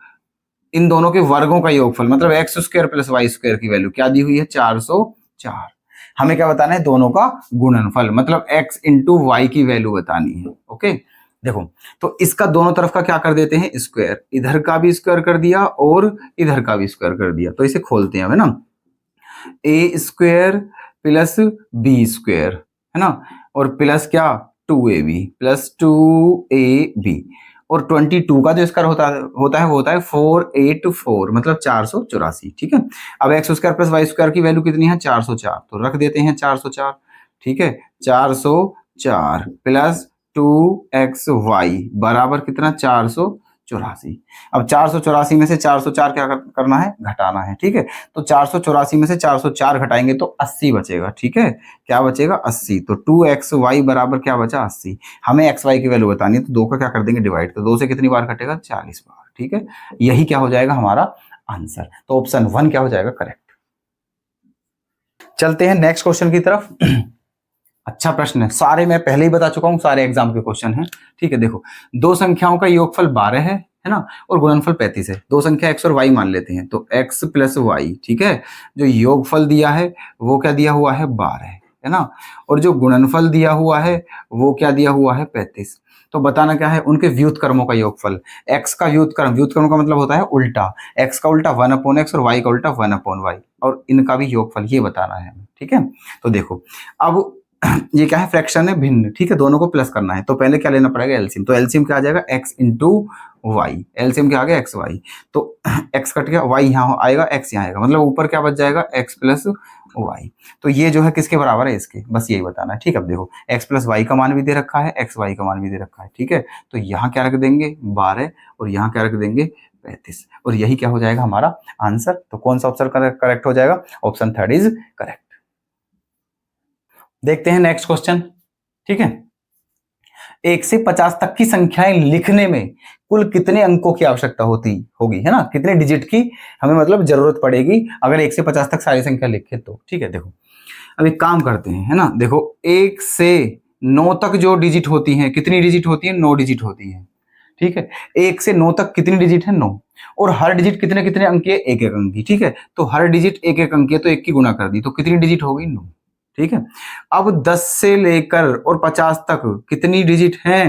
इन दोनों के वर्गों का योगफल मतलब x square plus y square की वैल्यू क्या दी हुई है 404। हमें क्या बताना है दोनों का गुणनफल, मतलब x इंटू वाई की वैल्यू बतानी है, ओके। देखो तो इसका दोनों तरफ का क्या कर देते हैं स्क्वायर, इधर का भी स्क्वायर कर दिया और इधर का भी स्क्वायर कर दिया, तो इसे खोलते हैं, है ना। ए स्क्वायर प्लस बी स्क्वायर, है ना, और प्लस क्या 2ab प्लस 2ab, और 22 का जो स्क्वायर होता है वो होता है 484, मतलब 484, ठीक है। अब x square plus y square की वैल्यू कितनी है 404, तो रख देते हैं 404, ठीक है। 404 प्लस 2xy बराबर कितना 484। अब 484 में से 404 क्या करना है घटाना है, ठीक है। तो 484 में से 404 घटाएंगे तो 80 बचेगा, ठीक है। क्या बचेगा 80, तो 2xy बराबर क्या बचा 80। हमें xy की वैल्यू बतानी है तो 2 का क्या कर देंगे डिवाइड, तो 2 से कितनी बार कटेगा 40 बार, ठीक है। यही क्या हो जाएगा हमारा आंसर, तो ऑप्शन 1 क्या हो जाएगा करेक्ट। चलते हैं नेक्स्ट क्वेश्चन की तरफ। अच्छा प्रश्न है, सारे मैं पहले ही बता चुका हूं, सारे एग्जाम के क्वेश्चन हैं, ठीक है। देखो दो संख्याओं का योगफल 12 है ना, और गुणनफल 35 है। दो संख्या x और y मान लेते हैं, तो x प्लस y, ठीक है। जो योगफल दिया है वो क्या दिया हुआ है 12, है ना, और जो गुणनफल दिया हुआ है वो क्या दिया हुआ है 35। तो बताना क्या है उनके व्युत्क्रमों का योगफल, x का व्युत्क्रम, व्युत्क्रम का मतलब होता है उल्टा, x का उल्टा 1/x और y का उल्टा 1/y, और इनका भी योगफल ये बताना है, ठीक है। तो देखो अब ये क्या है फ्रैक्शन है भिन्न, ठीक है, दोनों को प्लस करना है, तो पहले क्या लेना पड़ेगा एलसीएम, तो एलसीएम क्या आ जाएगा x इंटू वाई, एलसीएम क्या आ गया एक्स वाई, तो x कट गया y यहाँ आएगा x यहाँ आएगा, मतलब ऊपर क्या बच जाएगा x प्लस वाई। तो ये जो है किसके बराबर है इसके, बस यही बताना है, ठीक है। अब देखो x प्लस वाई का मान भी दे रखा है, एक्स वाई का मान भी दे रखा है, ठीक है। तो यहाँ क्या रख देंगे 12 और यहाँ क्या रख देंगे 35, और यही क्या हो जाएगा हमारा आंसर। तो कौन सा ऑप्शन करेक्ट हो जाएगा, ऑप्शन 3 इज करेक्ट। देखते हैं नेक्स्ट क्वेश्चन, ठीक है। 1 से 50 तक की संख्याएं लिखने में कुल कितने अंकों की आवश्यकता होगी, है ना, कितने डिजिट की हमें मतलब जरूरत पड़ेगी अगर 1 से 50 तक सारी संख्या लिखे तो, ठीक है। देखो अब एक काम करते हैं, है ना, देखो 1 से 9 तक जो डिजिट होती हैं, कितनी डिजिट होती है? 9 डिजिट होती है। ठीक है, 1 से 9 तक कितनी डिजिट है? 9। और हर डिजिट कितने कितने अंक की है? एक एक अंक की। ठीक है, तो हर डिजिट एक एक अंक की है, तो 1 की गुणा कर दी, तो कितनी डिजिट होगी? 9। ठीक है, अब 10 से लेकर और 50 तक कितनी डिजिट है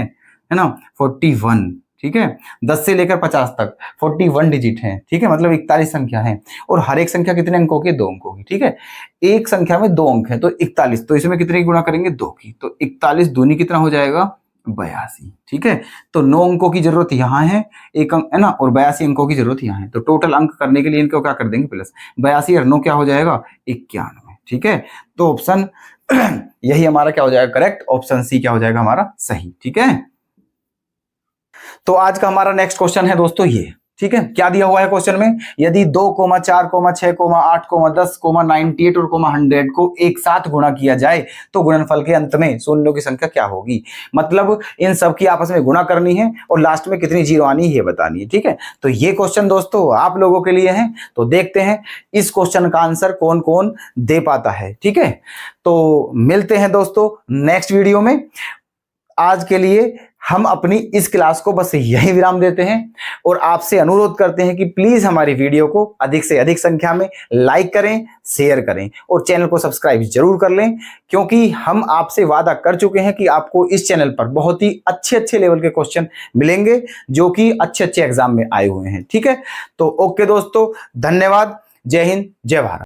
ना? 41। ठीक है, 10 से लेकर 50 तक 41 डिजिट है। ठीक है, मतलब 41 संख्या है, और हर एक संख्या कितने अंकों की? 2 अंकों की। ठीक है, एक संख्या में 2 अंक है तो 41, तो इसमें कितने की गुणा करेंगे? 2 की, तो 41 दूनी कितना हो जाएगा? 82। ठीक है, तो 9 अंकों की जरूरत यहाँ है, एक अंक है ना, और 82 अंकों की जरूरत यहाँ है, तो टोटल अंक करने के लिए इनको क्या कर देंगे? प्लस 82 और 9 क्या हो जाएगा? 91। ठीक है, तो ऑप्शन यही हमारा क्या हो जाएगा? करेक्ट। ऑप्शन सी क्या हो जाएगा हमारा? सही। ठीक है, तो आज का हमारा नेक्स्ट क्वेश्चन है दोस्तों ये। ठीक है, क्या दिया हुआ है क्वेश्चन में? यदि 2, 4, 6, 8, 10, 98 और 100 को एक साथ गुणा किया जाए तो गुणनफल के अंत में शून्यों की संख्या क्या होगी? मतलब इन सब की आपस में गुणा करनी है और लास्ट में कितनी जीरो आनी है ये बतानी है। ठीक है, तो ये क्वेश्चन दोस्तों आप लोगों के लिए है, तो देखते हैं इस क्वेश्चन का आंसर कौन कौन दे पाता है। ठीक है, तो मिलते हैं दोस्तों नेक्स्ट वीडियो में। आज के लिए हम अपनी इस क्लास को बस यही विराम देते हैं और आपसे अनुरोध करते हैं कि प्लीज हमारी वीडियो को अधिक से अधिक संख्या में लाइक करें, शेयर करें और चैनल को सब्सक्राइब जरूर कर लें, क्योंकि हम आपसे वादा कर चुके हैं कि आपको इस चैनल पर बहुत ही अच्छे लेवल के क्वेश्चन मिलेंगे जो कि अच्छे एग्जाम में आए हुए हैं। ठीक है, तो ओके दोस्तों, धन्यवाद। जय हिंद, जय भारत।